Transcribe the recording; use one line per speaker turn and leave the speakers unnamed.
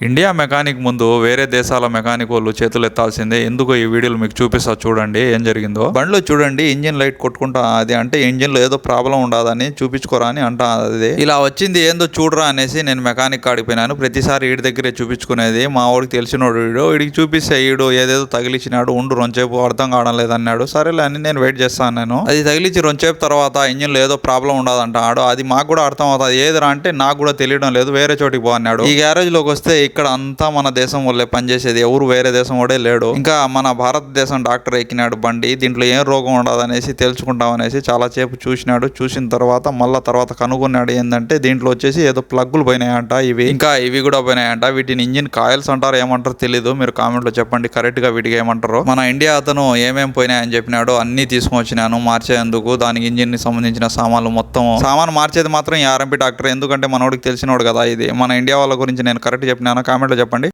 India mechanic ముందు వేరే దేశాల మెకానిక్ వాళ్ళు చేతులు ఎత్తాల్సిందే. ఎందుకో ఈ వీడియోలు మీకు చూపిస్తా చూడండి ఏం జరిగిందో. బండిలో చూడండి ఇంజిన్ లైట్ కొట్టుకుంటా, అది అంటే ఇంజిన్ లో ఏదో ప్రాబ్లం ఉండదని చూపించుకోరా అని అంటా. అది ఇలా వచ్చింది ఏందో చూడరా అనేసి నేను మెకానిక్ కాడికి పోయినాను. ప్రతిసారి వీడి దగ్గరే చూపించుకునేది. మా వాడికి తెలిసినోడు వీడికి చూపిస్తే వీడు ఏదేదో తగిలిచ్చినాడు, ఉండు రొంచేపు అర్థం కావడం లేదన్నాడు. సరేలే అని నేను వెయిట్ చేస్తాను. నేను అది తగిలిచ్చి రొంచేపు తర్వాత ఇంజిన్ లో ఏదో ప్రాబ్లం ఉండదంటాడు. అది మాకు కూడా అర్థం అవుతుంది. ఏదిరా అంటే నాకు కూడా తెలియడం లేదు, వేరే చోటికి పో అన్నాడు. ఈ గ్యారేజ్ లోకి వస్తే ఇక్కడ అంతా మన దేశం వాళ్ళే పనిచేసేది, ఎవరు వేరే దేశం వాడే లేడు. ఇంకా మన భారతదేశం డాక్టర్ ఎక్కినాడు బండి. దీంట్లో ఏం రోగం ఉండదు అనేసి తెలుసుకుంటాం అనేసి చాలా సేపు చూసినాడు. చూసిన తర్వాత మళ్ళా తర్వాత కనుగొన్నాడు ఏంటంటే దీంట్లో వచ్చేసి ఏదో ప్లగ్గులు పోయినాయంట. ఇవి కూడా పోయినాయంట. వీటిని ఇంజిన్ కాయిల్స్ అంటారు, ఏమంటారు తెలీదు. మీరు కామెంట్ లో చెప్పండి కరెక్ట్ గా వీటికి ఏమంటారు. మన ఇండియా అతను ఏమేం పోయినాయని చెప్పినాడు. అన్ని తీసుకొని వచ్చినాను మార్చేందుకు. దానికి ఇంజిన్ ని సంబంధించిన సామాన్లు మొత్తం. సామాన్ మార్చేది మాత్రం ఈ ఆర్ఎంపీ డాక్టర్, ఎందుకంటే మనోడికి తెలిసినోడు కదా. ఇది మన ఇండియా వాళ్ళ గురించి నేను కరెక్ట్ చెప్పినాను. కామెంట్లో చెప్పండి.